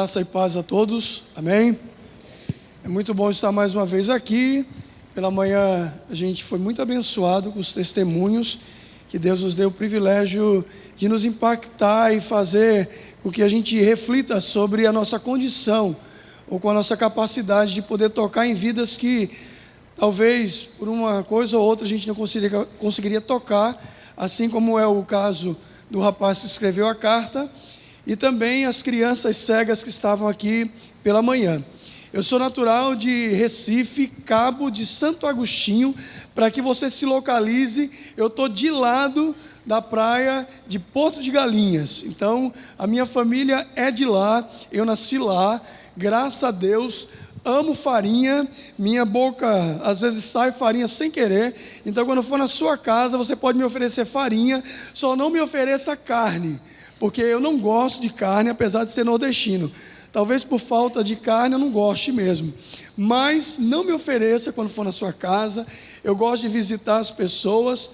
Graça e paz a todos, amém? É muito bom estar mais uma vez aqui. Pela manhã a gente foi muito abençoado com os testemunhos, que Deus nos deu o privilégio de nos impactar e fazer com que a gente reflita sobre a nossa condição, ou com a nossa capacidade de poder tocar em vidas que talvez por uma coisa ou outra a gente não conseguiria tocar, assim como é o caso do rapaz que escreveu a carta, e também as crianças cegas que estavam aqui pela manhã. Eu sou natural de Recife, Cabo de Santo Agostinho. Para que você se localize, eu estou de lado da praia de Porto de Galinhas. Então, a minha família é de lá, eu nasci lá, graças a Deus. Amo farinha, minha boca às vezes sai farinha sem querer. Então quando eu for na sua casa, você pode me oferecer farinha, só não me ofereça carne, porque eu não gosto de carne, apesar de ser nordestino. Talvez por falta de carne eu não goste mesmo, mas não me ofereça quando for na sua casa. Eu gosto de visitar as pessoas,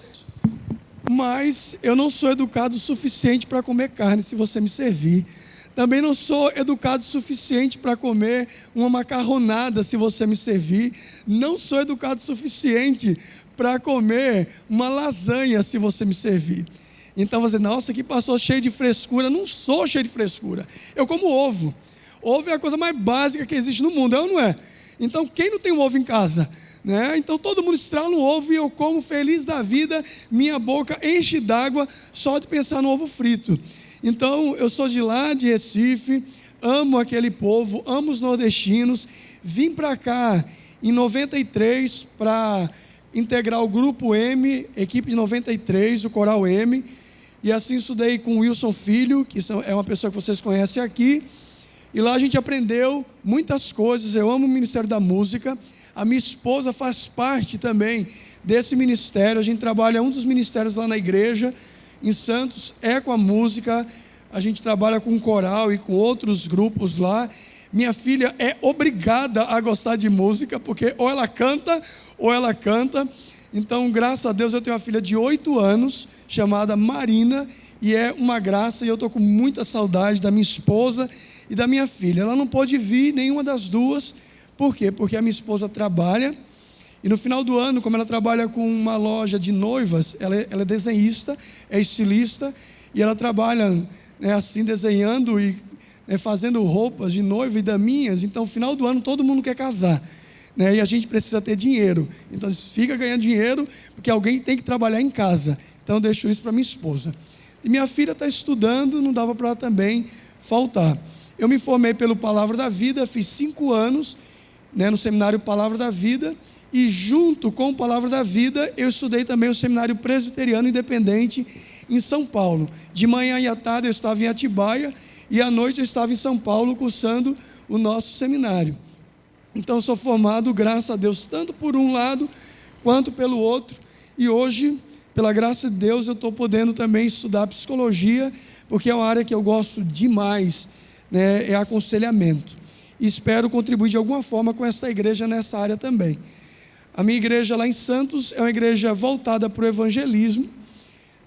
mas eu não sou educado o suficiente para comer carne se você me servir. Também não sou educado o suficiente para comer uma macarronada se você me servir. Não sou educado o suficiente para comer uma lasanha se você me servir. Então você, nossa, que pastor cheio de frescura. Não sou cheio de frescura. Eu como ovo. Ovo é a coisa mais básica que existe no mundo, é ou não é? Então quem não tem um ovo em casa? Né? Então todo mundo estrala um ovo e eu como feliz da vida. Minha boca enche d'água só de pensar no ovo frito. Então, eu sou de lá, de Recife, amo aquele povo, amo os nordestinos. Vim para cá em 93 para integrar o Grupo M, equipe de 93, o Coral M. E assim estudei com o Wilson Filho, que é uma pessoa que vocês conhecem aqui. E lá a gente aprendeu muitas coisas. Eu amo o Ministério da Música. A minha esposa faz parte também desse ministério. A gente trabalha em um dos ministérios lá na igreja, em Santos, é com a música. A gente trabalha com coral e com outros grupos lá. Minha filha é obrigada a gostar de música, porque ou ela canta. Então, graças a Deus, eu tenho uma filha de 8 anos, chamada Marina, e é uma graça, e eu estou com muita saudade da minha esposa e da minha filha. Ela não pôde vir, nenhuma das duas. Por quê? Porque a minha esposa trabalha. E no final do ano, como ela trabalha com uma loja de noivas, ela é desenhista, é estilista, e ela trabalha, né, assim, desenhando e, né, fazendo roupas de noiva e daminhas. Então, no final do ano, todo mundo quer casar, né, e a gente precisa ter dinheiro. Então, fica ganhando dinheiro, porque alguém tem que trabalhar em casa. Então, eu deixo isso para minha esposa. E minha filha está estudando, não dava para ela também faltar. Eu me formei pelo Palavra da Vida, fiz 5 anos, né, no seminário Palavra da Vida. E junto com a Palavra da Vida, eu estudei também o Seminário Presbiteriano Independente em São Paulo. De manhã e à tarde eu estava em Atibaia, e à noite eu estava em São Paulo cursando o nosso seminário. Então eu sou formado, graças a Deus, tanto por um lado quanto pelo outro. E hoje, pela graça de Deus, eu estou podendo também estudar psicologia, porque é uma área que eu gosto demais, né, é aconselhamento. E espero contribuir de alguma forma com essa igreja nessa área também. A minha igreja lá em Santos é uma igreja voltada para o evangelismo.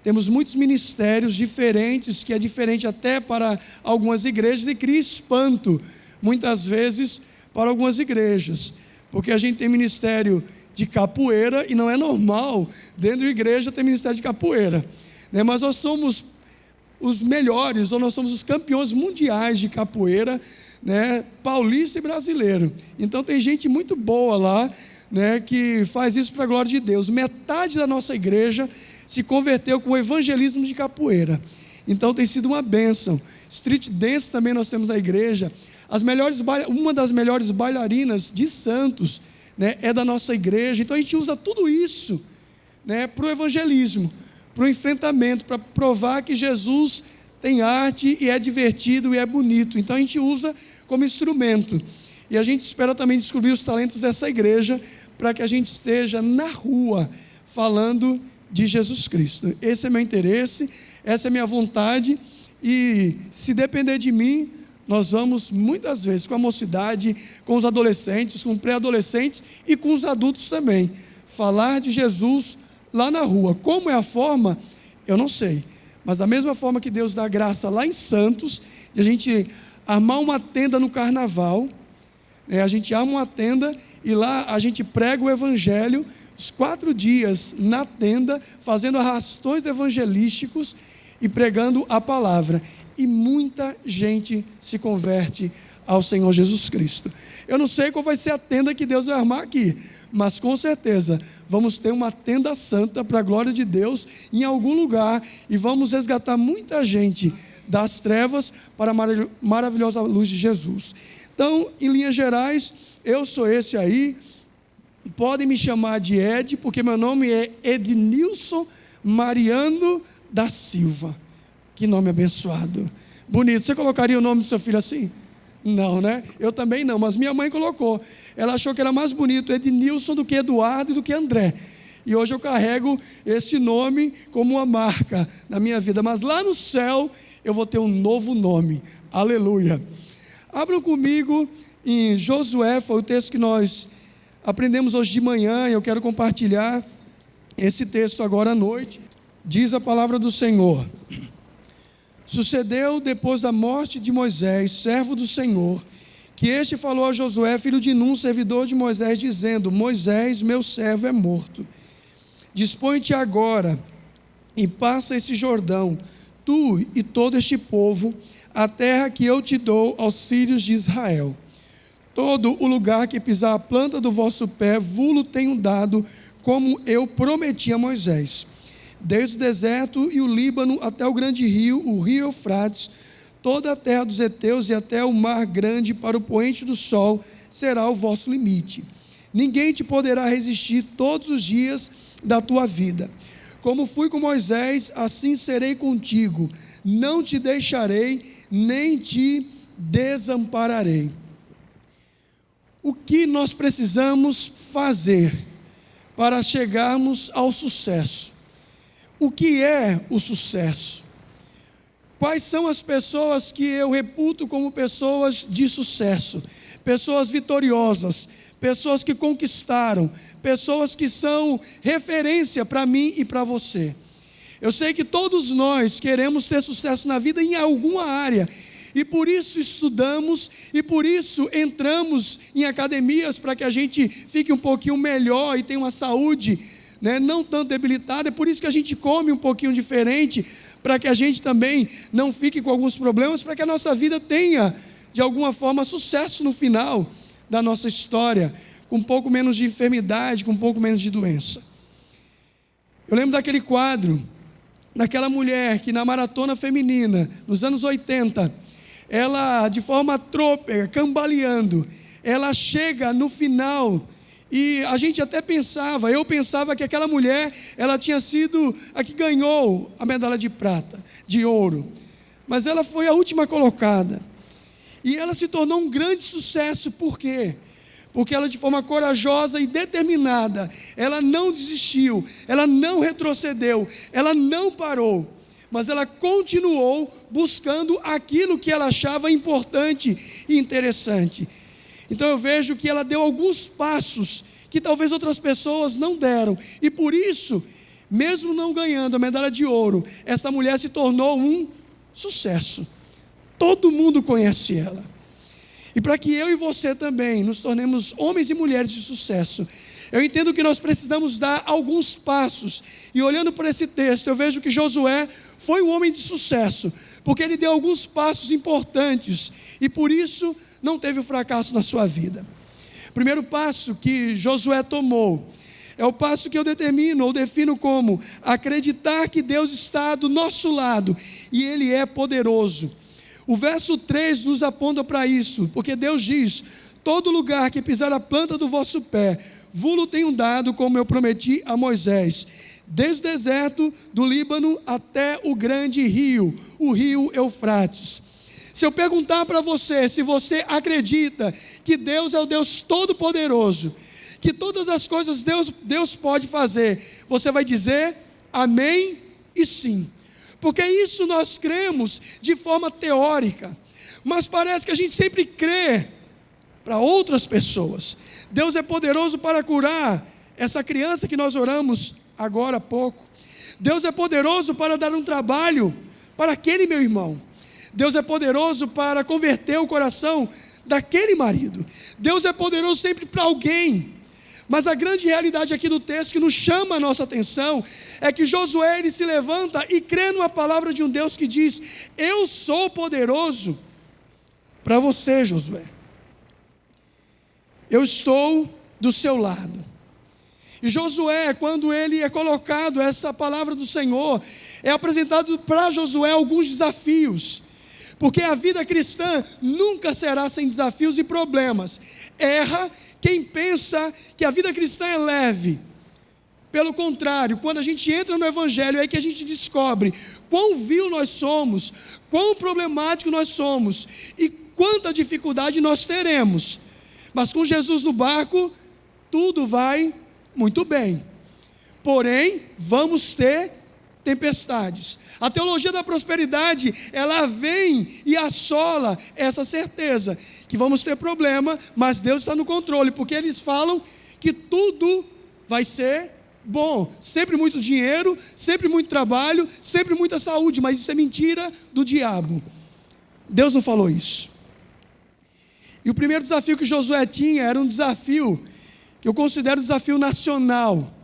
Temos muitos ministérios diferentes, que é diferente até para algumas igrejas, e cria espanto, muitas vezes, para algumas igrejas. Porque a gente tem ministério de capoeira, e não é normal, dentro da igreja, ter ministério de capoeira. Né? Mas nós somos os melhores, ou nós somos os campeões mundiais de capoeira, né? Paulista e brasileiro. Então tem gente muito boa lá, né, que faz isso para a glória de Deus. Metade da nossa igreja se converteu com o evangelismo de capoeira. Então tem sido uma bênção. Street dance também nós temos na igreja. Uma das melhores bailarinas de Santos, né, é da nossa igreja. Então a gente usa tudo isso, né, para o evangelismo, para o enfrentamento, para provar que Jesus tem arte e é divertido e é bonito. Então a gente usa como instrumento. E a gente espera também descobrir os talentos dessa igreja, para que a gente esteja na rua falando de Jesus Cristo. Esse é meu interesse, essa é minha vontade, e se depender de mim, nós vamos muitas vezes com a mocidade, com os adolescentes, com pré-adolescentes e com os adultos também, falar de Jesus lá na rua. Como é a forma, eu não sei, mas da mesma forma que Deus dá graça lá em Santos, de a gente armar uma tenda no carnaval. A gente arma uma tenda e lá a gente prega o evangelho, os 4 dias na tenda, fazendo arrastões evangelísticos e pregando a palavra. E muita gente se converte ao Senhor Jesus Cristo. Eu não sei qual vai ser a tenda que Deus vai armar aqui, mas com certeza vamos ter uma tenda santa para a glória de Deus em algum lugar, e vamos resgatar muita gente das trevas para a maravilhosa luz de Jesus. Então, em linhas gerais, eu sou esse aí. Podem me chamar de Ed, porque meu nome é Ednilson Mariano da Silva. Que nome abençoado. Bonito. Você colocaria o nome do seu filho assim? Não, né? Eu também não, mas minha mãe colocou. Ela achou que era mais bonito Ednilson do que Eduardo e do que André. E hoje eu carrego este nome como uma marca na minha vida. Mas lá no céu eu vou ter um novo nome. Aleluia. Abram comigo em Josué, foi o texto que nós aprendemos hoje de manhã, e eu quero compartilhar esse texto agora à noite. Diz a palavra do Senhor: sucedeu depois da morte de Moisés, servo do Senhor, que este falou a Josué, filho de Nun, servidor de Moisés, dizendo: Moisés, meu servo, é morto. Dispõe-te agora e passa esse Jordão, tu e todo este povo, a terra que eu te dou aos filhos de Israel. Todo o lugar que pisar a planta do vosso pé, vulo tenho dado, como eu prometi a Moisés. Desde o deserto e o Líbano até o grande rio, o rio Eufrates, toda a terra dos heteus e até o mar grande, para o poente do sol, será o vosso limite. Ninguém te poderá resistir todos os dias da tua vida. Como fui com Moisés, assim serei contigo. Não te deixarei, nem te desampararei. O que nós precisamos fazer para chegarmos ao sucesso? O que é o sucesso? Quais são as pessoas que eu reputo como pessoas de sucesso? Pessoas vitoriosas, pessoas que conquistaram, pessoas que são referência para mim e para você. Eu sei que todos nós queremos ter sucesso na vida em alguma área, e por isso estudamos, e por isso entramos em academias, para que a gente fique um pouquinho melhor e tenha uma saúde, não tão debilitada. É por isso que a gente come um pouquinho diferente, para que a gente também não fique com alguns problemas, para que a nossa vida tenha, de alguma forma, sucesso no final da nossa história, com um pouco menos de enfermidade, com um pouco menos de doença. Eu lembro daquele quadro, daquela mulher que na maratona feminina, nos anos 80, ela, de forma trôpega, cambaleando, ela chega no final, e a gente até pensava, eu pensava que aquela mulher, ela tinha sido a que ganhou a medalha de prata, de ouro, mas ela foi a última colocada, e ela se tornou um grande sucesso. Por quê? Porque ela, de forma corajosa e determinada, ela não desistiu, ela não retrocedeu, ela não parou, mas ela continuou buscando aquilo que ela achava importante e interessante. Então eu vejo que ela deu alguns passos que talvez outras pessoas não deram, e por isso, mesmo não ganhando a medalha de ouro, essa mulher se tornou um sucesso. Todo mundo conhece ela. E para que eu e você também nos tornemos homens e mulheres de sucesso, eu entendo que nós precisamos dar alguns passos. E olhando para esse texto, eu vejo que Josué foi um homem de sucesso, porque ele deu alguns passos importantes, e por isso não teve o fracasso na sua vida. O primeiro passo que Josué tomou é o passo que eu determino ou defino como acreditar que Deus está do nosso lado e Ele é poderoso. O verso 3 nos aponta para isso, porque Deus diz: todo lugar que pisar a planta do vosso pé, vulo tenho dado, como eu prometi a Moisés, desde o deserto do Líbano até o grande rio, o rio Eufrates. Se eu perguntar para você, se você acredita que Deus é o Deus Todo-Poderoso, que todas as coisas Deus pode fazer, você vai dizer amém e sim. Porque isso nós cremos de forma teórica, mas parece que a gente sempre crê para outras pessoas. Deus é poderoso para curar essa criança que nós oramos agora há pouco. Deus é poderoso para dar um trabalho para aquele meu irmão. Deus é poderoso para converter o coração daquele marido. Deus é poderoso sempre para alguém. Mas a grande realidade aqui do texto que nos chama a nossa atenção é que Josué ele se levanta e crê numa palavra de um Deus que diz: eu sou poderoso para você, Josué. Eu estou do seu lado. E Josué, quando ele é colocado, essa palavra do Senhor, é apresentado para Josué alguns desafios. Porque a vida cristã nunca será sem desafios e problemas. Erra quem pensa que a vida cristã é leve. Pelo contrário, quando a gente entra no Evangelho, é aí que a gente descobre quão vil nós somos, quão problemático nós somos e quanta dificuldade nós teremos. Mas com Jesus no barco, tudo vai muito bem. Porém, vamos ter tempestades. A teologia da prosperidade, ela vem e assola essa certeza, que vamos ter problema, mas Deus está no controle, porque eles falam que tudo vai ser bom, sempre muito dinheiro, sempre muito trabalho, sempre muita saúde, mas isso é mentira do diabo. Deus não falou isso. E o primeiro desafio que Josué tinha era um desafio que eu considero um desafio nacional.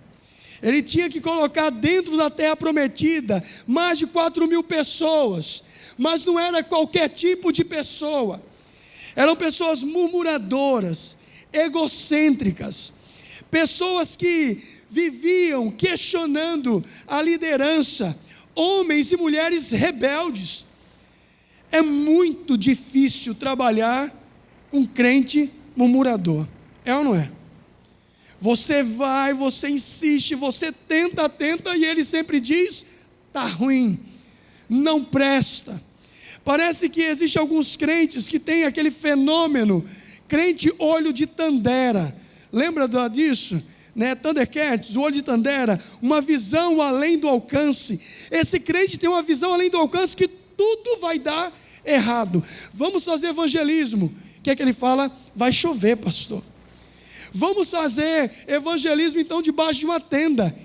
Ele tinha que colocar dentro da terra prometida mais de 4.000 pessoas, mas não era qualquer tipo de pessoa. Eram pessoas murmuradoras, egocêntricas, pessoas que viviam questionando a liderança, homens e mulheres rebeldes. É muito difícil trabalhar com crente murmurador, é ou não é? Você vai, você insiste, você tenta e ele sempre diz: está ruim, não presta. Parece que existem alguns crentes que têm aquele fenômeno, crente olho de Tandera. Lembra disso? Thundercats, o olho de Tandera, uma visão além do alcance. Esse crente tem uma visão além do alcance que tudo vai dar errado. Vamos fazer evangelismo. O que é que ele fala? Vai chover, pastor. Vamos fazer evangelismo então debaixo de uma tenda.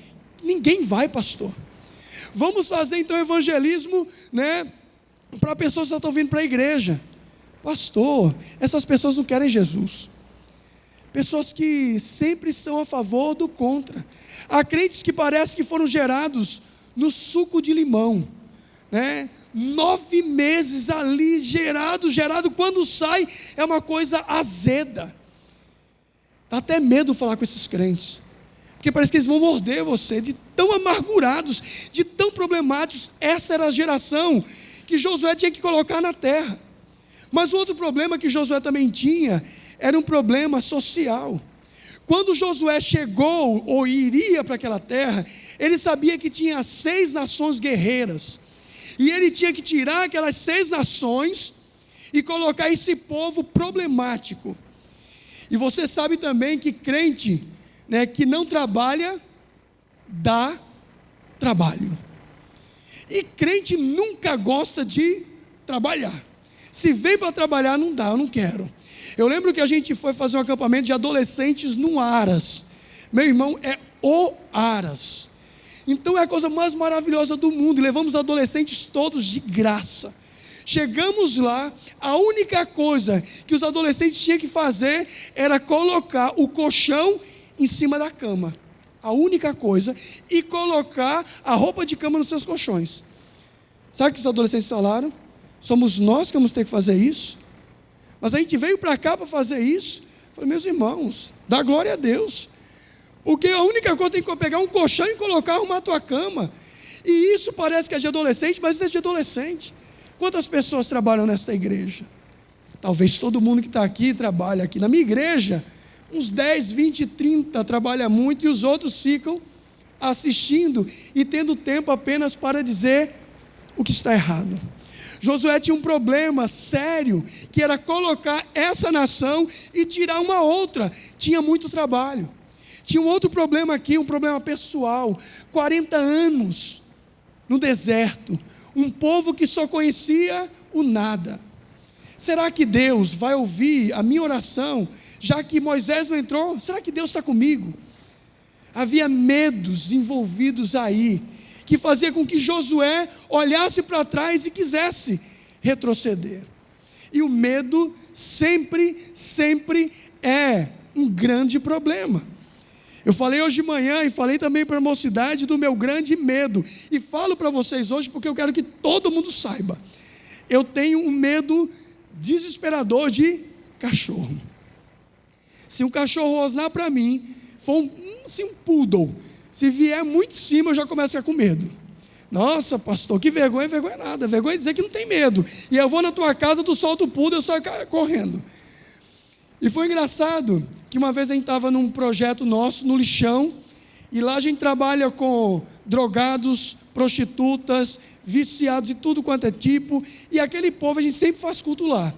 Ninguém vai, pastor. Vamos fazer então evangelismo, para pessoas que estão vindo para a igreja. Pastor, essas pessoas não querem Jesus. Pessoas que sempre são a favor do contra. Há crentes que parece que foram gerados no suco de limão, 9 meses ali gerado, quando sai é uma coisa azeda. Dá até medo falar com esses crentes, porque parece que eles vão morder você, de tão amargurados, de tão problemáticos. Essa era a geração que Josué tinha que colocar na terra. Mas o outro problema que Josué também tinha era um problema social. Quando Josué chegou ou iria para aquela terra, ele sabia que tinha 6 nações guerreiras, e ele tinha que tirar aquelas 6 nações e colocar esse povo problemático. E você sabe também que crente, que não trabalha, dá trabalho. E crente nunca gosta de trabalhar. Se vem para trabalhar, não dá, eu não quero. Eu lembro que a gente foi fazer um acampamento de adolescentes no Aras. Meu irmão, é o Aras. Então é a coisa mais maravilhosa do mundo. E levamos adolescentes todos de graça. Chegamos lá, a única coisa que os adolescentes tinham que fazer era colocar o colchão em cima da cama. A única coisa, e colocar a roupa de cama nos seus colchões. Sabe o que os adolescentes falaram? Somos nós que vamos ter que fazer isso? Mas a gente veio para cá para fazer isso. Eu falei, meus irmãos, dá glória a Deus. Porque a única coisa tem que pegar um colchão e colocar, arrumar a tua cama. E isso parece que é de adolescente, mas isso é de adolescente. Quantas pessoas trabalham nessa igreja? Talvez todo mundo que está aqui trabalha aqui. Na minha igreja, uns 10, 20, 30 trabalham muito e os outros ficam assistindo e tendo tempo apenas para dizer o que está errado. Josué tinha um problema sério, que era colocar essa nação e tirar uma outra. Tinha muito trabalho. Tinha um outro problema aqui, um problema pessoal. 40 anos no deserto. Um povo que só conhecia o nada. Será que Deus vai ouvir a minha oração, já que Moisés não entrou? Será que Deus está comigo? Havia medos envolvidos aí, que fazia com que Josué olhasse para trás e quisesse retroceder. E o medo sempre é um grande problema. Eu falei hoje de manhã e falei também para a mocidade do meu grande medo. E falo para vocês hoje porque eu quero que todo mundo saiba. Eu tenho um medo desesperador de cachorro. Se um cachorro rosnar para mim, for um poodle, se vier muito em cima, eu já começo a ficar com medo. Nossa, pastor, que vergonha, vergonha nada. Vergonha é dizer que não tem medo. E eu vou na tua casa, tu solta o poodle, eu saio correndo. E foi engraçado que uma vez a gente estava num projeto nosso, no lixão, e lá a gente trabalha com drogados, prostitutas, viciados de tudo quanto é tipo, e aquele povo a gente sempre faz culto lá.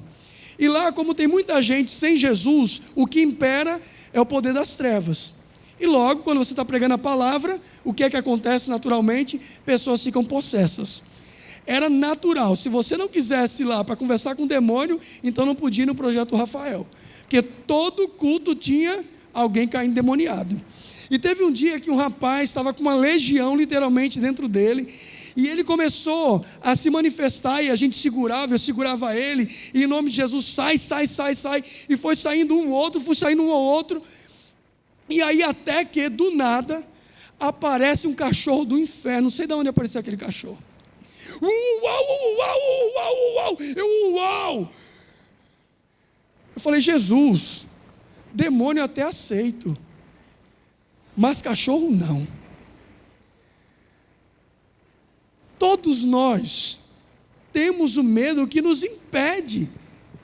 E lá, como tem muita gente sem Jesus, o que impera é o poder das trevas. E logo, quando você está pregando a palavra, o que é que acontece naturalmente? Pessoas ficam possessas. Era natural, se você não quisesse ir lá para conversar com o demônio, então não podia ir no Projeto Rafael. Porque todo culto tinha alguém caindo endemoniado. E teve um dia que um rapaz estava com uma legião literalmente dentro dele, e ele começou a se manifestar, e a gente segurava, eu segurava ele, e em nome de Jesus, sai, e foi saindo um outro, foi saindo um ou outro, e aí até que do nada, aparece um cachorro do inferno, não sei de onde apareceu aquele cachorro. Uau! Eu falei, Jesus, demônio até aceito, mas cachorro não. Todos nós temos o medo que nos impede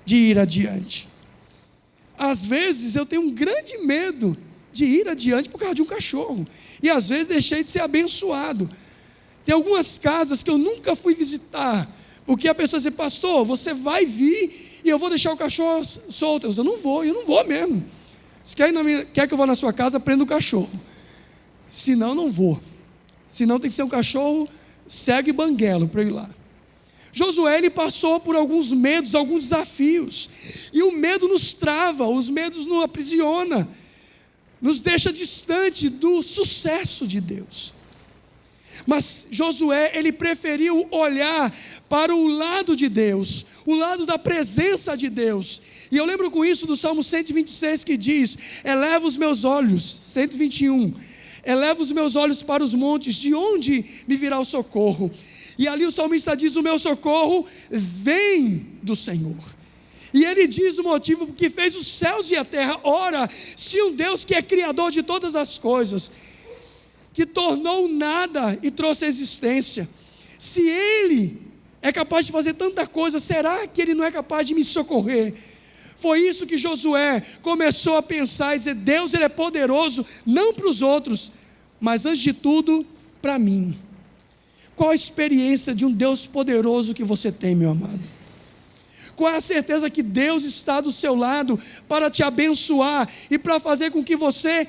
de ir adiante. Às vezes eu tenho um grande medo de ir adiante por causa de um cachorro. E às vezes deixei de ser abençoado. Tem algumas casas que eu nunca fui visitar, porque a pessoa diz, pastor, você vai vir e eu vou deixar o cachorro solto. Eu não vou mesmo. Se quer que eu vá na sua casa, prenda o cachorro. Senão, não vou. Senão tem que ser um cachorro cego e banguelo para eu ir lá. Josué, ele passou por alguns medos, alguns desafios. E o medo nos trava, os medos nos aprisiona, nos deixa distante do sucesso de Deus. Mas Josué, ele preferiu olhar para o lado de Deus, o lado da presença de Deus. E eu lembro com isso do Salmo 126 que diz, eleva os meus olhos, 121, eleva os meus olhos para os montes, de onde me virá o socorro? E ali o salmista diz, o meu socorro vem do Senhor. E ele diz o motivo que fez os céus e a terra. Ora, se um Deus que é criador de todas as coisas, que tornou nada e trouxe a existência, se Ele é capaz de fazer tanta coisa, será que Ele não é capaz de me socorrer? Foi isso que Josué começou a pensar e dizer, Deus, Ele é poderoso, não para os outros, mas antes de tudo, para mim. Qual a experiência de um Deus poderoso que você tem, meu amado? Qual é a certeza que Deus está do seu lado para te abençoar e para fazer com que você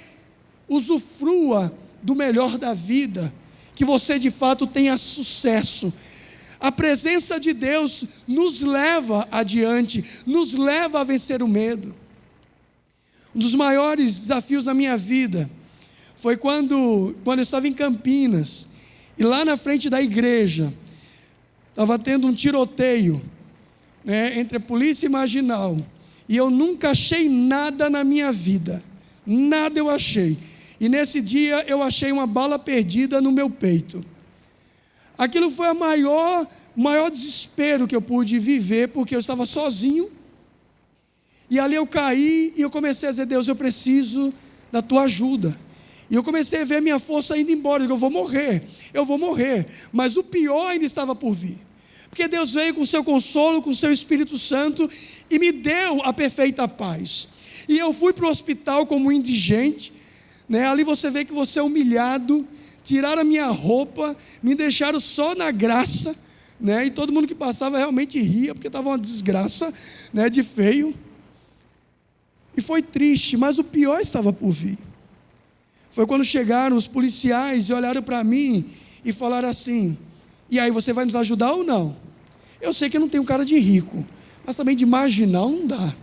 usufrua do melhor da vida, que você de fato tenha sucesso? A presença de Deus nos leva adiante, nos leva a vencer o medo. Um dos maiores desafios da minha vida foi quando eu estava em Campinas, e lá na frente da igreja, estava tendo um tiroteio, entre a polícia e marginal, e eu nunca achei nada na minha vida, nada eu achei, e nesse dia eu achei uma bala perdida no meu peito. Aquilo foi o maior desespero que eu pude viver, porque eu estava sozinho, e ali eu caí, e eu comecei a dizer, Deus, eu preciso da tua ajuda. E eu comecei a ver a minha força indo embora, eu vou morrer, mas o pior ainda estava por vir, porque Deus veio com o seu consolo, com o seu Espírito Santo, e me deu a perfeita paz. E eu fui para o hospital como indigente, ali você vê que você é humilhado, tiraram a minha roupa, me deixaram só na graça, e todo mundo que passava realmente ria, porque estava uma desgraça, de feio, e foi triste, mas o pior estava por vir. Foi quando chegaram os policiais e olharam para mim e falaram assim, e aí, você vai nos ajudar ou não? Eu sei que eu não tenho cara de rico, mas também de marginal não dá.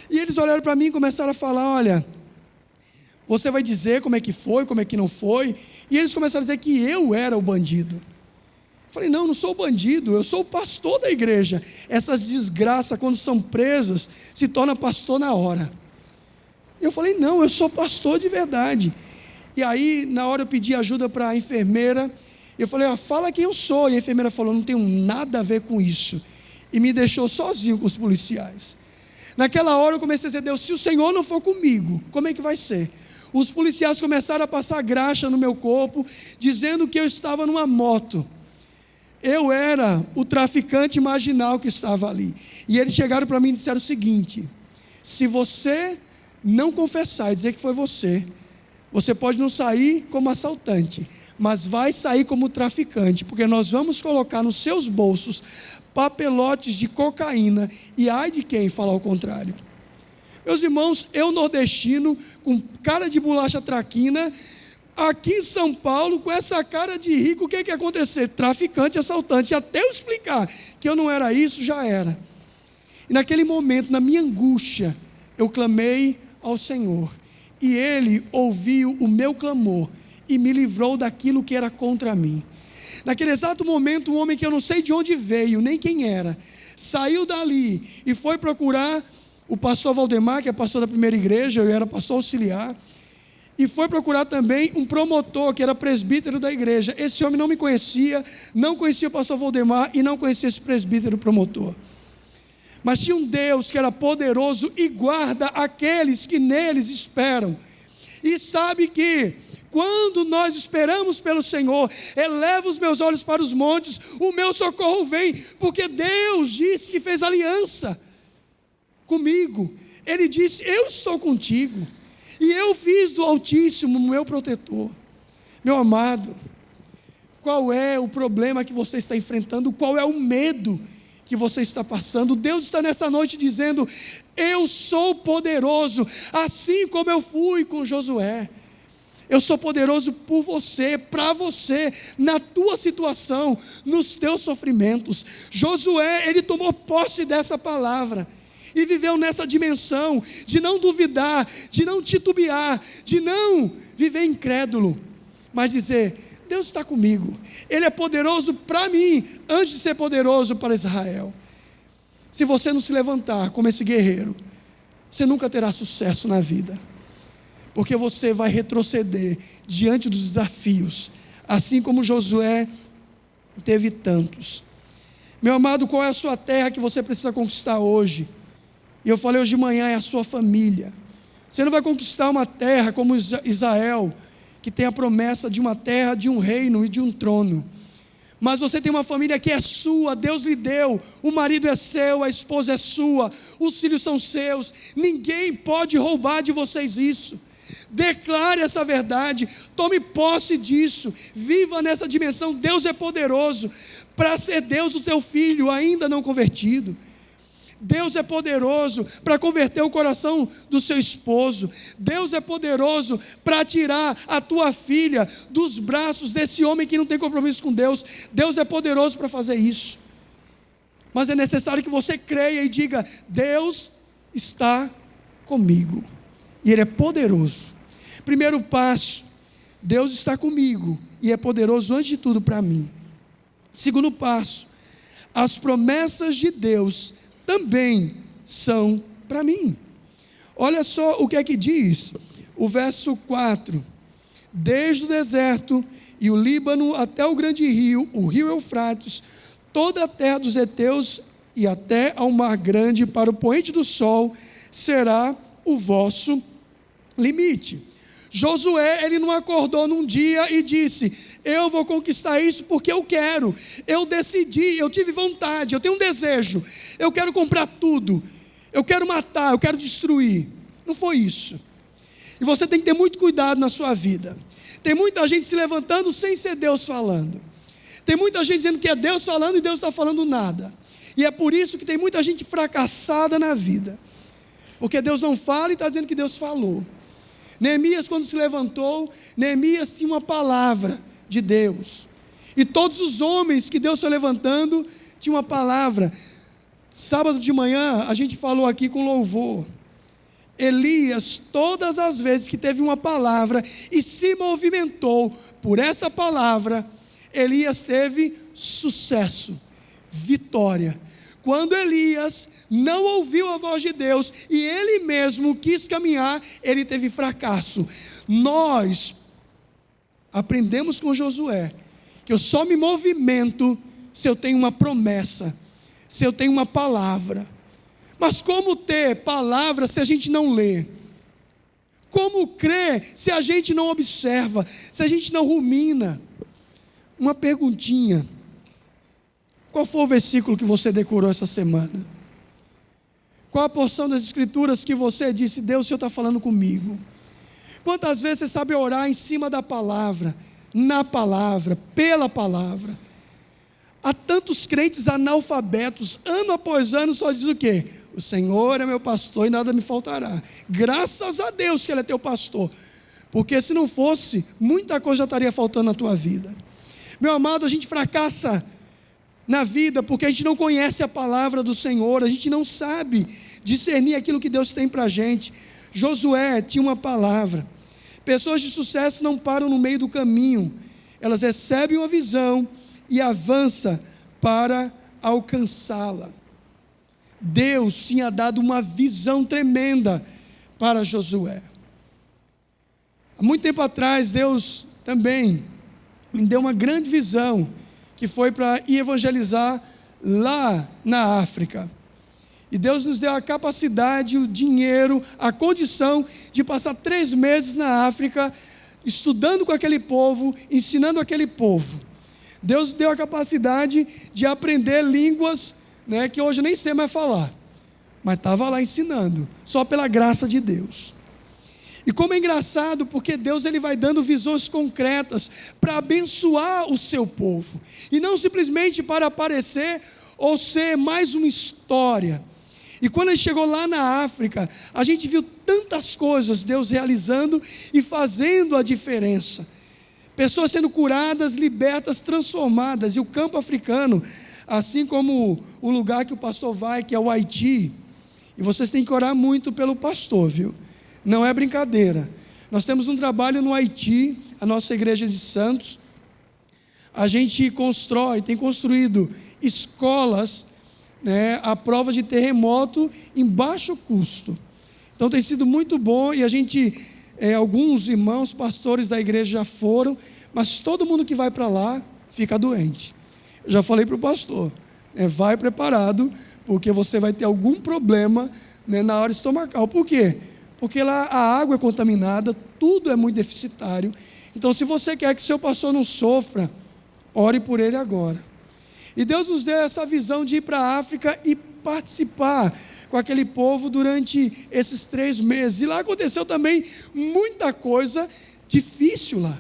E eles olharam para mim e começaram a falar, olha, você vai dizer como é que foi, como é que não foi, e eles começaram a dizer que eu era o bandido. Falei, não sou bandido, eu sou o pastor da igreja. Essas desgraças, quando são presas, se torna pastor na hora. Eu falei, não, eu sou pastor de verdade. E aí, na hora eu pedi ajuda para a enfermeira. Eu falei, fala quem eu sou. E a enfermeira falou, não tenho nada a ver com isso. E me deixou sozinho com os policiais. Naquela hora eu comecei a dizer, Deus, se o Senhor não for comigo, como é que vai ser? Os policiais começaram a passar graxa no meu corpo, dizendo que eu estava numa moto. Eu era o traficante marginal que estava ali. E eles chegaram para mim e disseram o seguinte: se você não confessar e dizer que foi você, você pode não sair como assaltante, mas vai sair como traficante, porque nós vamos colocar nos seus bolsos papelotes de cocaína, e ai de quem falar o contrário. Meus irmãos, eu nordestino, com cara de bolacha traquina, aqui em São Paulo, com essa cara de rico, o que ia acontecer? Traficante, assaltante. Até eu explicar que eu não era isso, já era. E naquele momento, na minha angústia, eu clamei ao Senhor, e Ele ouviu o meu clamor, e me livrou daquilo que era contra mim. Naquele exato momento, um homem que eu não sei de onde veio, nem quem era, saiu dali e foi procurar o pastor Valdemar, que é pastor da primeira igreja, eu era pastor auxiliar, e foi procurar também um promotor, que era presbítero da igreja. Esse homem não me conhecia, não conhecia o pastor Valdemar e não conhecia esse presbítero promotor. Mas tinha um Deus que era poderoso e guarda aqueles que neles esperam. E sabe que quando nós esperamos pelo Senhor, eleva os meus olhos para os montes, o meu socorro vem, porque Deus disse que fez aliança comigo. Ele disse, eu estou contigo, e eu fiz do Altíssimo o meu protetor. Meu amado, qual é o problema que você está enfrentando? Qual é o medo que você está passando? Deus está nessa noite dizendo, eu sou poderoso, assim como eu fui com Josué. Eu sou poderoso por você, para você, na tua situação, nos teus sofrimentos. Josué, ele tomou posse dessa palavra e viveu nessa dimensão de não duvidar, de não titubear, de não viver incrédulo, mas dizer, Deus está comigo, Ele é poderoso para mim, antes de ser poderoso para Israel. Se você não se levantar como esse guerreiro, você nunca terá sucesso na vida, porque você vai retroceder diante dos desafios, assim como Josué teve tantos. Meu amado, qual é a sua terra que você precisa conquistar hoje? E eu falei hoje de manhã, é a sua família. Você não vai conquistar uma terra como Israel, que tem a promessa de uma terra, de um reino e de um trono. Mas você tem uma família que é sua, Deus lhe deu, o marido é seu, a esposa é sua, os filhos são seus, ninguém pode roubar de vocês isso. Declare essa verdade, tome posse disso, viva nessa dimensão. Deus é poderoso para ser Deus do teu filho ainda não convertido. Deus é poderoso para converter o coração do seu esposo. Deus é poderoso para tirar a tua filha dos braços desse homem que não tem compromisso com Deus. Deus é poderoso para fazer isso. Mas é necessário que você creia e diga, Deus está comigo, e Ele é poderoso. Primeiro passo, Deus está comigo e é poderoso antes de tudo para mim. Segundo passo, as promessas de Deus também são para mim. Olha só o que é que diz o verso 4: desde o deserto e o Líbano até o grande rio, o rio Eufrates, toda a terra dos heteus e até ao mar grande, para o poente do sol, será o vosso limite. Josué, ele não acordou num dia e disse, eu vou conquistar isso porque eu quero, eu decidi, eu tive vontade, eu tenho um desejo, eu quero comprar tudo, eu quero matar, eu quero destruir. Não foi isso. E você tem que ter muito cuidado na sua vida. Tem muita gente se levantando sem ser Deus falando. Tem muita gente dizendo que é Deus falando e Deus está falando nada. E é por isso que tem muita gente fracassada na vida, porque Deus não fala e está dizendo que Deus falou. Neemias, quando se levantou, Neemias tinha uma palavra de Deus, e todos os homens que Deus foi levantando tinham uma palavra. Sábado de manhã a gente falou aqui com louvor, Elias, todas as vezes que teve uma palavra e se movimentou por essa palavra, Elias teve sucesso, vitória. Quando Elias não ouviu a voz de Deus e ele mesmo quis caminhar, ele teve fracasso. Nós aprendemos com Josué que eu só me movimento se eu tenho uma promessa, se eu tenho uma palavra. Mas como ter palavra se a gente não lê? Como crer se a gente não observa, se a gente não rumina? Uma perguntinha: qual foi o versículo que você decorou essa semana? Qual a porção das escrituras que você disse, Deus, o Senhor está falando comigo? Quantas vezes você sabe orar em cima da palavra, na palavra, pela palavra? Há tantos crentes analfabetos, ano após ano, só diz o quê? O Senhor é meu pastor e nada me faltará. Graças a Deus que Ele é teu pastor, porque se não fosse, muita coisa já estaria faltando na tua vida. Meu amado, a gente fracassa na vida porque a gente não conhece a palavra do Senhor, a gente não sabe discernir aquilo que Deus tem para a gente. Josué tinha uma palavra. Pessoas de sucesso não param no meio do caminho, elas recebem uma visão e avançam para alcançá-la. Deus tinha dado uma visão tremenda para Josué. Há muito tempo atrás, Deus também me deu uma grande visão, que foi para ir evangelizar lá na África. E Deus nos deu a capacidade, o dinheiro, a condição de passar 3 meses na África, estudando com aquele povo, ensinando aquele povo. Deus deu a capacidade de aprender línguas, que hoje eu nem sei mais falar, mas estava lá ensinando, só pela graça de Deus. E como é engraçado, porque Deus ele vai dando visões concretas para abençoar o seu povo, e não simplesmente para aparecer ou ser mais uma história. E quando ele chegou lá na África, a gente viu tantas coisas, Deus realizando e fazendo a diferença. Pessoas sendo curadas, libertas, transformadas. E o campo africano, assim como o lugar que o pastor vai, que é o Haiti, e vocês têm que orar muito pelo pastor, viu? Não é brincadeira. Nós temos um trabalho no Haiti, a nossa igreja de Santos. A gente tem construído escolas, à prova de terremoto em baixo custo. Então tem sido muito bom, e a gente, alguns irmãos, pastores da igreja já foram, mas todo mundo que vai para lá fica doente. Eu já falei para o pastor, vai preparado, porque você vai ter algum problema, na hora estomacal. Por quê? Porque lá a água é contaminada, tudo é muito deficitário. Então, se você quer que seu pastor não sofra, ore por ele agora. E Deus nos deu essa visão de ir para a África e participar com aquele povo durante esses 3 meses. E lá aconteceu também muita coisa difícil lá.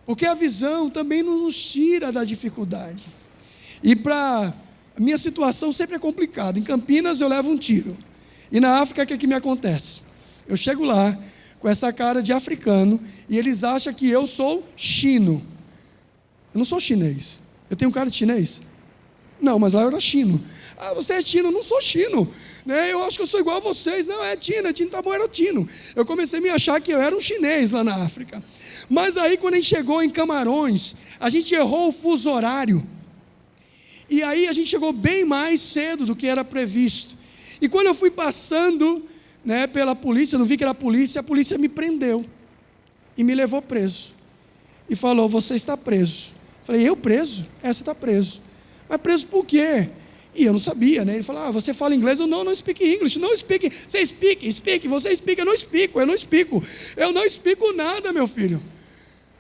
Porque a visão também não nos tira da dificuldade. E a minha situação sempre é complicada. Em Campinas eu levo um tiro. E na África, o que me acontece? Eu chego lá com essa cara de africano e eles acham que eu sou chino. Eu não sou chinês. Eu tenho cara de chinês? Não, mas lá eu era chino. Ah, você é chino? Eu não sou chino. Eu acho que eu sou igual a vocês. Não, é chino, tá bom, era chino. Eu comecei a me achar que eu era um chinês lá na África. Mas aí, quando a gente chegou em Camarões, a gente errou o fuso horário. E aí a gente chegou bem mais cedo do que era previsto. E quando eu fui passando, pela polícia, eu não vi que era a polícia me prendeu e me levou preso. E falou, você está preso. Falei, eu preso? Você está preso. Mas preso por quê? E eu não sabia, Ele falou, você fala inglês? Eu não speak English, não speak. Você speak, você speak, eu não explico. Eu não explico nada, meu filho.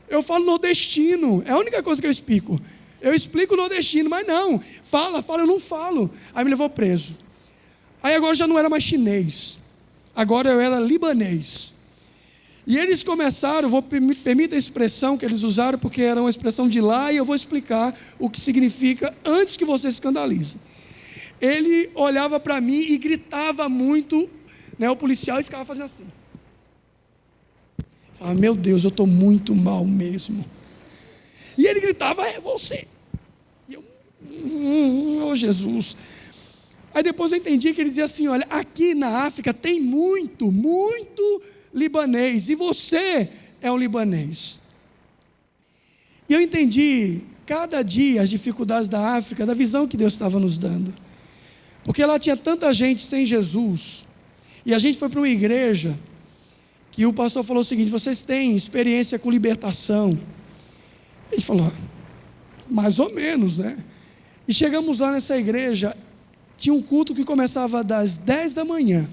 Eu falo nordestino, é a única coisa que eu explico. Eu explico nordestino, mas não. Fala, eu não falo. Aí me levou preso. Aí agora já não era mais chinês, agora eu era libanês. E eles começaram, permita a expressão que eles usaram, porque era uma expressão de lá, e eu vou explicar o que significa antes que você se escandalize. Ele olhava para mim e gritava muito, o policial, e ficava fazendo assim. Falava, meu Deus, eu estou muito mal mesmo. E ele gritava, é você. E eu, oh Jesus. Aí depois eu entendi que ele dizia assim, olha, aqui na África tem muito libanês, e você é um libanês. E eu entendi, cada dia, as dificuldades da África, da visão que Deus estava nos dando. Porque lá tinha tanta gente sem Jesus. E a gente foi para uma igreja que o pastor falou o seguinte: vocês têm experiência com libertação? Ele falou: mais ou menos, né? E chegamos lá nessa igreja, tinha um culto que começava das 10 da manhã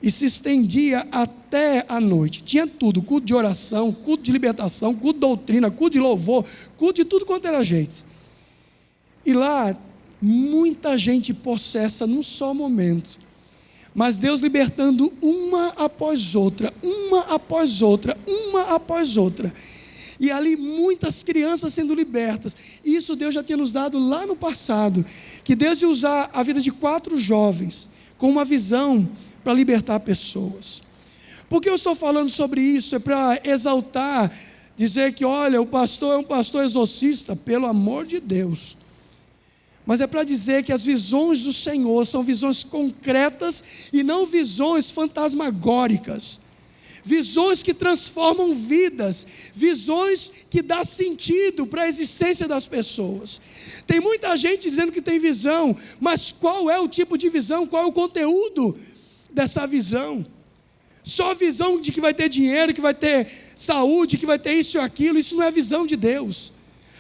e se estendia até a noite. Tinha tudo: culto de oração, culto de libertação, culto de doutrina, culto de louvor, culto de tudo quanto era jeito. E lá, muita gente possessa num só momento, mas Deus libertando uma após outra, uma após outra, uma após outra. E ali muitas crianças sendo libertas. Isso Deus já tinha nos dado lá no passado, que Deus ia usar a vida de 4 jovens com uma visão para libertar pessoas. Por que eu estou falando sobre isso? É para exaltar, dizer que olha, o pastor é um pastor exorcista, pelo amor de Deus. Mas é para dizer que as visões do Senhor são visões concretas e não visões fantasmagóricas. Visões que transformam vidas, visões que dão sentido para a existência das pessoas. Tem muita gente dizendo que tem visão, mas qual é o tipo de visão, qual é o conteúdo dessa visão? Só a visão de que vai ter dinheiro, que vai ter saúde, que vai ter isso e aquilo, isso não é a visão de Deus.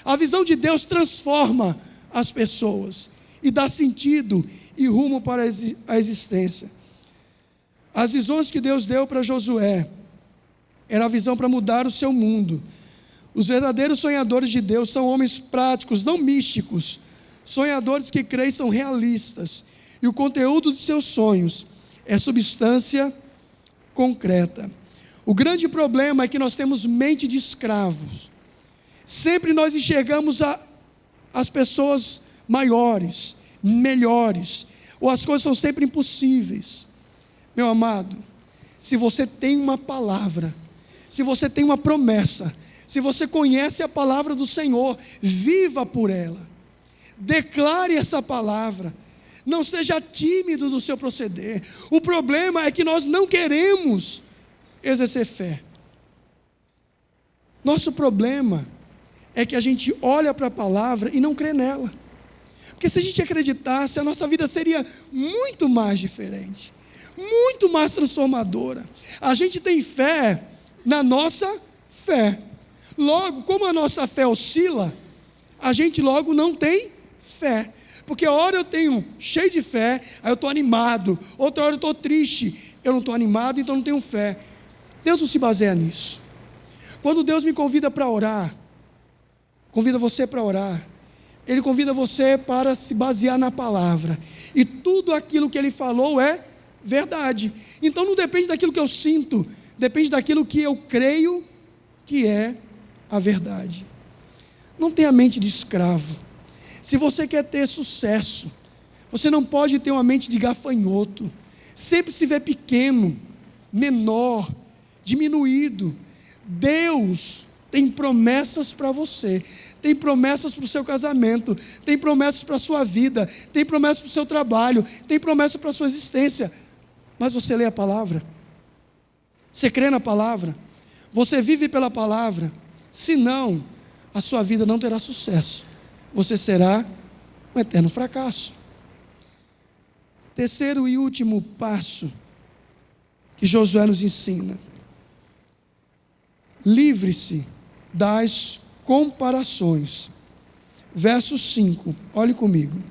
A visão de Deus transforma as pessoas e dá sentido e rumo para a existência. As visões que Deus deu para Josué era a visão para mudar o seu mundo. Os verdadeiros sonhadores de Deus são homens práticos, não místicos. Sonhadores que creem são realistas. E o conteúdo de seus sonhos é substância concreta. O grande problema é que nós temos mente de escravos. Sempre nós enxergamos as pessoas maiores, melhores, ou as coisas são sempre impossíveis. Meu amado, se você tem uma palavra, se você tem uma promessa, se você conhece a palavra do Senhor, viva por ela, declare essa palavra, não seja tímido do seu proceder. O problema é que nós não queremos exercer fé. Nosso problema é que a gente olha para a palavra e não crê nela, porque se a gente acreditasse, a nossa vida seria muito mais diferente, muito mais transformadora. A gente tem fé na nossa fé. Logo, como a nossa fé oscila, a gente logo não tem fé. Porque a hora eu tenho cheio de fé, aí eu estou animado. Outra hora eu estou triste, eu não estou animado, então não tenho fé. Deus não se baseia nisso. Quando Deus me convida para orar, convida você para orar, Ele convida você para se basear na palavra. E tudo aquilo que Ele falou é verdade. Então não depende daquilo que eu sinto, depende daquilo que eu creio que é a verdade. Não tenha mente de escravo. Se você quer ter sucesso, você não pode ter uma mente de gafanhoto. Sempre se vê pequeno, menor, diminuído. Deus tem promessas para você. Tem promessas para o seu casamento, tem promessas para a sua vida, tem promessas para o seu trabalho, tem promessas para a sua existência. Mas você lê a palavra? Você crê na palavra? Você vive pela palavra? Se não, a sua vida não terá sucesso. Você será um eterno fracasso. Terceiro e último passo que Josué nos ensina: livre-se das comparações. Verso 5, olhe comigo.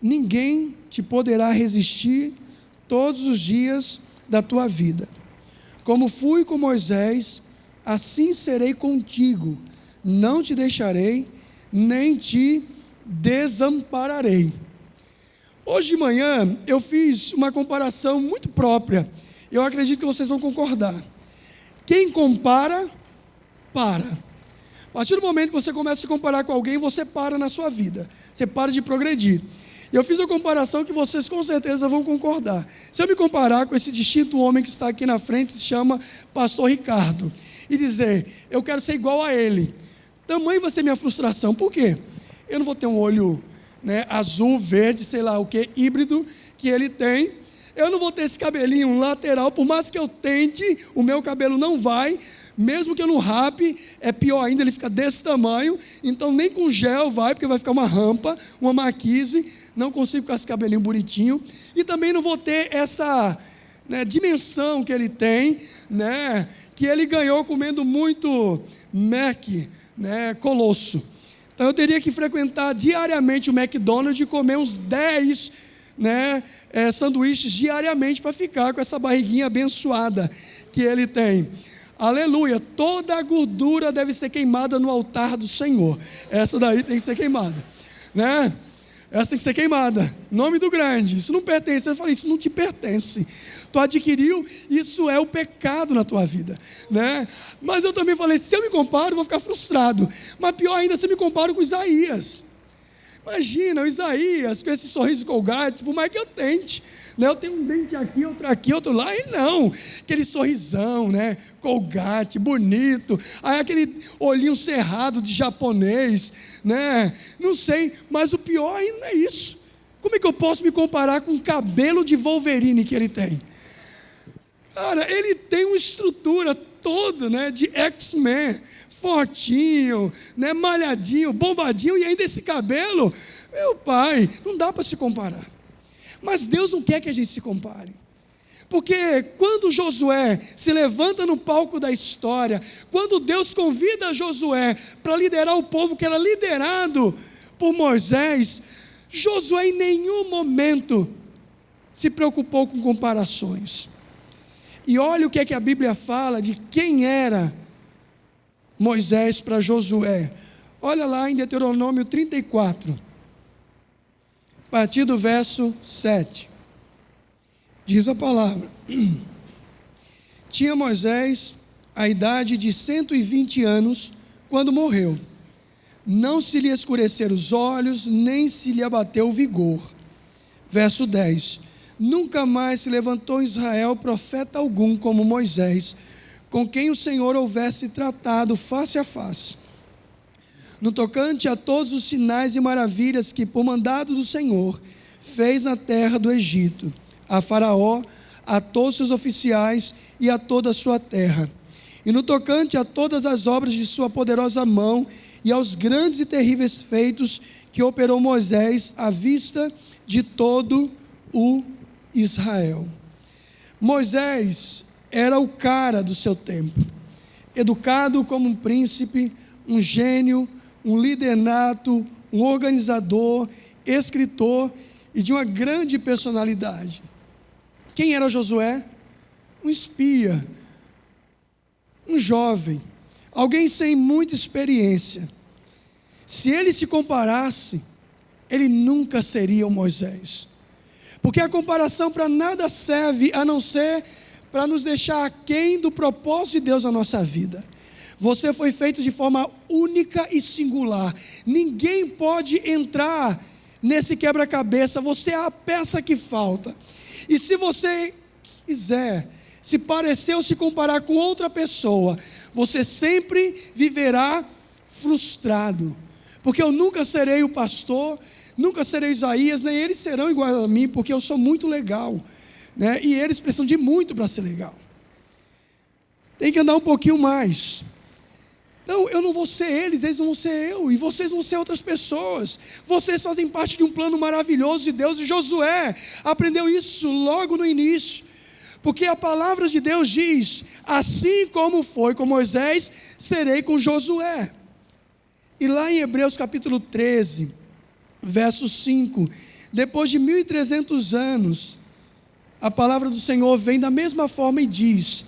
Ninguém te poderá resistir todos os dias da tua vida. Como fui com Moisés, assim serei contigo. Não te deixarei, nem te desampararei. Hoje de manhã eu fiz uma comparação muito própria. Eu acredito que vocês vão concordar. Quem compara, para. A partir do momento que você começa a se comparar com alguém, você para na sua vida. Você para de progredir. Eu fiz uma comparação que vocês com certeza vão concordar. Se eu me comparar com esse distinto homem que está aqui na frente, se chama Pastor Ricardo, e dizer, eu quero ser igual a ele, tamanho vai ser minha frustração. Por quê? Eu não vou ter um olho, azul, verde, sei lá o que, híbrido que ele tem. Eu não vou ter esse cabelinho lateral, por mais que eu tente, o meu cabelo não vai. mesmo que eu não rape, é pior ainda, ele fica desse tamanho, então nem com gel vai, porque vai ficar uma rampa, uma marquise, não consigo com esse cabelinho bonitinho, e também não vou ter essa, né, dimensão que ele tem, né, que ele ganhou comendo muito Mac, né, Colosso. Então eu teria que frequentar diariamente o McDonald's e comer uns 10, né, sanduíches diariamente para ficar com essa barriguinha abençoada que ele tem. Aleluia, toda a gordura deve ser queimada no altar do Senhor. Essa daí tem que ser queimada, né? Essa tem que ser queimada, em nome do grande. Isso não pertence. Eu falei, isso não te pertence. Tu adquiriu, isso é o pecado na tua vida, né? Mas eu também falei, se eu me comparo, eu vou ficar frustrado. Mas pior ainda, se eu me comparo com Isaías. Imagina, o Isaías com esse sorriso Colgate, por mais que eu tente, né? Eu tenho um dente aqui, outro lá, e não, aquele sorrisão, né? Colgate, bonito, aí aquele olhinho cerrado de japonês, né? Não sei, mas o pior ainda é isso. Como é que eu posso me comparar com o cabelo de Wolverine que ele tem? Cara, ele tem uma estrutura toda, né, de X-Men, fortinho, né, malhadinho, bombadinho, e ainda esse cabelo, meu pai, não dá para se comparar. Mas Deus não quer que a gente se compare. Porque quando Josué se levanta no palco da história, quando Deus convida Josué para liderar o povo que era liderado por Moisés, Josué em nenhum momento se preocupou com comparações. E olha o que é que a Bíblia fala de quem era Moisés para Josué. Olha lá em Deuteronômio 34, a partir do verso 7. Diz a palavra: tinha Moisés a idade de 120 anos quando morreu. Não se lhe escureceram os olhos, nem se lhe abateu o vigor. Verso 10. Nunca mais se levantou em Israel profeta algum como Moisés, com quem o Senhor houvesse tratado face a face. No tocante a todos os sinais e maravilhas que, por mandado do Senhor, fez na terra do Egito, a Faraó, a todos seus oficiais e a toda a sua terra. E no tocante a todas as obras de sua poderosa mão e aos grandes e terríveis feitos que operou Moisés à vista de todo o Israel. Moisés era o cara do seu tempo, educado como um príncipe, um gênio, um líder nato, um organizador, escritor e de uma grande personalidade. Quem era Josué? Um espia, um jovem, alguém sem muita experiência. Se ele se comparasse, ele nunca seria o Moisés. Porque a comparação para nada serve a não ser para nos deixar aquém do propósito de Deus na nossa vida. Você foi feito de forma única e singular. Ninguém pode entrar nesse quebra-cabeça. Você é a peça que falta. E se você quiser se parecer ou se comparar com outra pessoa, você sempre viverá frustrado. Porque eu nunca serei o pastor, nunca serei Isaías, nem eles serão iguais a mim, porque eu sou muito legal, né? E eles precisam de muito para ser legal. Tem que andar um pouquinho mais. Então eu não vou ser eles não vão ser eu, e vocês vão ser outras pessoas. Vocês fazem parte de um plano maravilhoso de Deus, e Josué aprendeu isso logo no início, porque a palavra de Deus diz: assim como foi com Moisés, serei com Josué. E lá em Hebreus capítulo 13, verso 5, depois de 1300 anos, a palavra do Senhor vem da mesma forma e diz: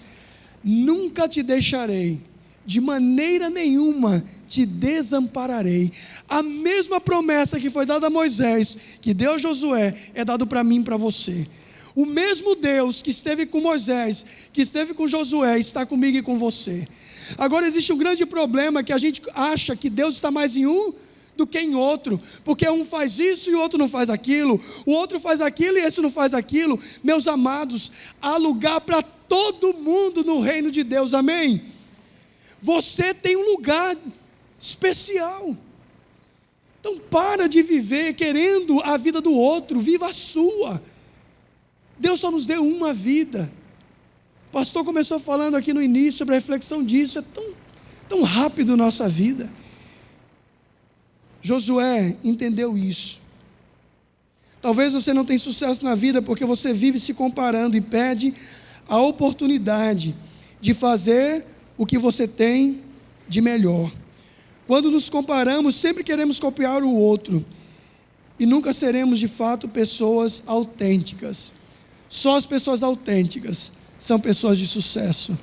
nunca te deixarei, de maneira nenhuma te desampararei. A mesma promessa que foi dada a Moisés, que deu a Josué, é dado para mim e para você. O mesmo Deus que esteve com Moisés, que esteve com Josué, está comigo e com você. Agora existe um grande problema, que a gente acha que Deus está mais em um do que em outro, porque um faz isso e o outro não faz aquilo, o outro faz aquilo e esse não faz aquilo. Meus amados, há lugar para todo mundo no reino de Deus, amém? Você tem um lugar especial. Então para de viver querendo a vida do outro, viva a sua. Deus só nos deu uma vida. pastor começou falando aqui no início sobre a reflexão disso. É tão rápido nossa vida. Josué entendeu isso. Talvez você não tenha sucesso na vida porque você vive se comparando e perde a oportunidade de fazer o que você tem de melhor. Quando nos comparamos, sempre queremos copiar o outro e nunca seremos de fato pessoas autênticas. Só as pessoas autênticas são pessoas de sucesso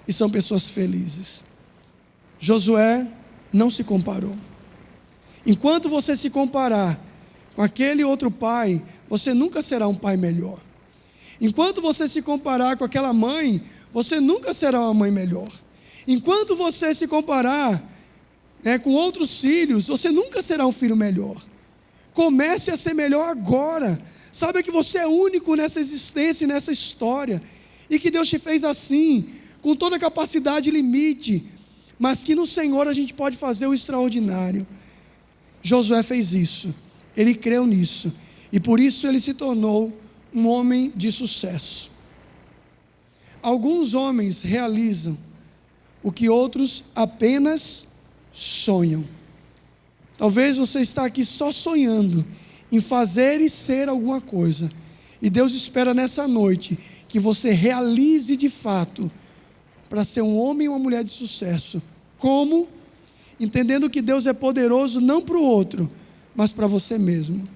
e são pessoas felizes. Josué não se comparou. Enquanto você se comparar com aquele outro pai, você nunca será um pai melhor. Enquanto você se comparar com aquela mãe, você nunca será uma mãe melhor. Enquanto você se comparar, com outros filhos, você nunca será um filho melhor. Comece a ser melhor agora. Saiba que você é único nessa existência e nessa história, e que Deus te fez assim, com toda a capacidade e limite, mas que no Senhor a gente pode fazer o extraordinário. Josué fez isso. Ele creu nisso, e por isso ele se tornou um homem de sucesso. Alguns homens realizam o que outros apenas sonham. Talvez você está aqui só sonhando em fazer e ser alguma coisa, e Deus espera nessa noite que você realize de fato para ser um homem e uma mulher de sucesso. Como? Entendendo que Deus é poderoso não para o outro, mas para você mesmo.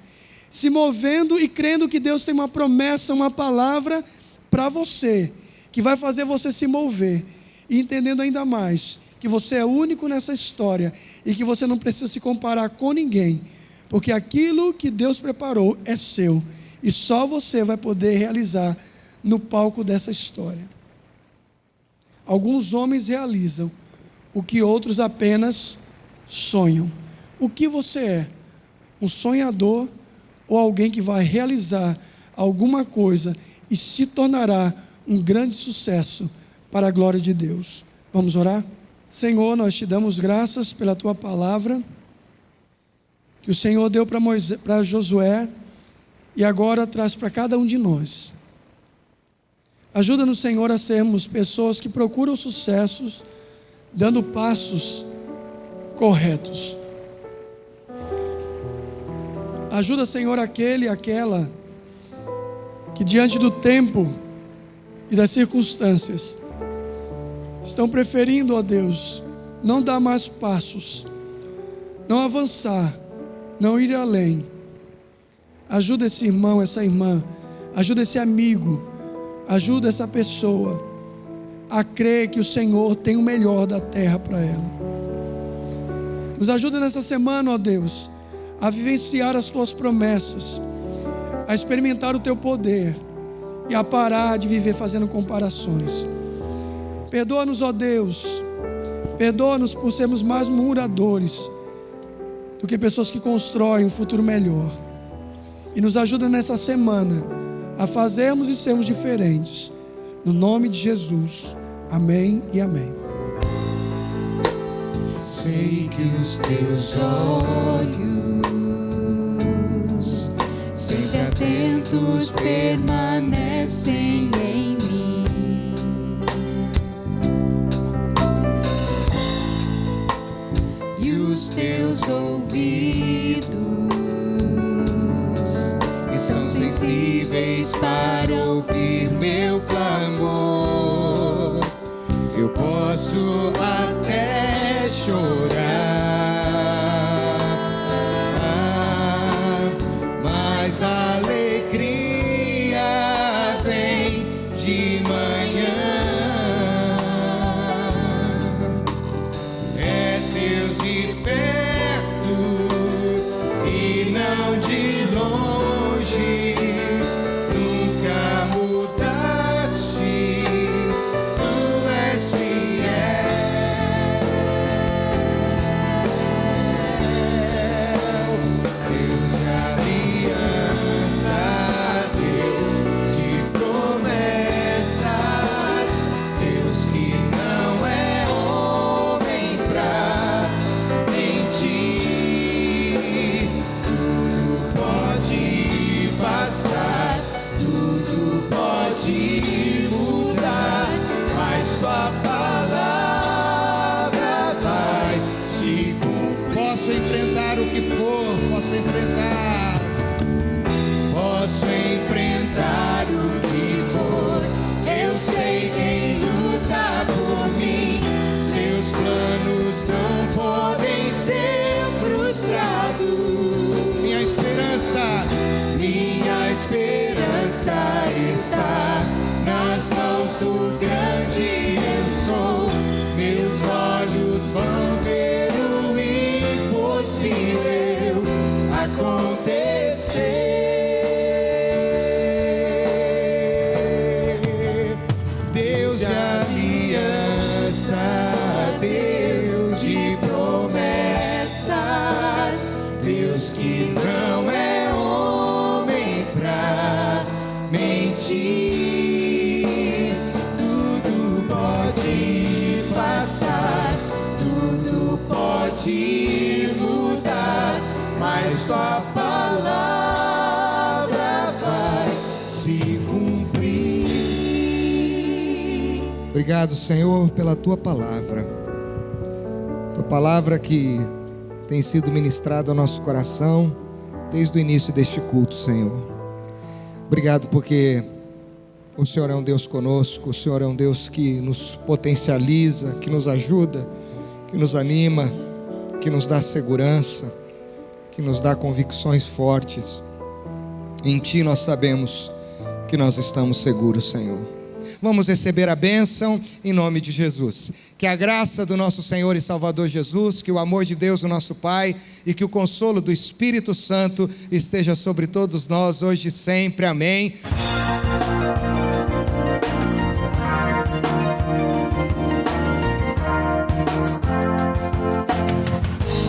Se movendo e crendo que Deus tem uma promessa, uma palavra para você, que vai fazer você se mover, e entendendo ainda mais que você é único nessa história e que você não precisa se comparar com ninguém, porque aquilo que Deus preparou é seu e só você vai poder realizar no palco dessa história. Alguns homens realizam o que outros apenas sonham. O que você é? Um sonhador ou alguém que vai realizar alguma coisa e se tornará um grande sucesso para a glória de Deus? Vamos orar? Senhor, nós te damos graças pela tua palavra que o Senhor deu para Josué e agora traz para cada um de nós. Ajuda-nos, Senhor, a sermos pessoas que procuram sucessos dando passos corretos. Ajuda, Senhor, aquele e aquela que diante do tempo e das circunstâncias estão preferindo, ó Deus, não dar mais passos, não avançar, não ir além. Ajuda esse irmão, essa irmã, ajuda esse amigo, ajuda essa pessoa a crer que o Senhor tem o melhor da terra para ela. Nos ajuda nessa semana, ó Deus, a vivenciar as tuas promessas, a experimentar o teu poder e a parar de viver fazendo comparações. Perdoa-nos, ó Deus, perdoa-nos por sermos mais murmuradores do que pessoas que constroem um futuro melhor. E nos ajuda nessa semana a fazermos e sermos diferentes. No nome de Jesus, amém e amém. Sei que os teus olhos, sempre atentos, permanecem em mim. E os teus ouvidos estão sensíveis para ouvir meu clamor. Eu posso até chorar, mas a alegria vem de manhã. És Deus de perto e não de longe, nunca mudaste, tu és fiel. Deus de aliança, Deus de promessas, está nas mãos do grande eu sou. Meus olhos vão ver o impossível acontecer. Deus de aliança, Deus de promessas, Deus que não é homem pra mentir. Tudo pode passar, tudo pode mudar, mas sua palavra vai se cumprir. Obrigado, Senhor, pela tua palavra. Tua palavra que tem sido ministrada ao nosso coração desde o início deste culto, Senhor. Obrigado porque o Senhor é um Deus conosco, o Senhor é um Deus que nos potencializa, que nos ajuda, que nos anima, que nos dá segurança, que nos dá convicções fortes. Em Ti nós sabemos que nós estamos seguros, Senhor. Vamos receber a bênção em nome de Jesus. Que a graça do nosso Senhor e Salvador Jesus, que o amor de Deus, o nosso Pai, e que o consolo do Espírito Santo esteja sobre todos nós hoje e sempre. Amém.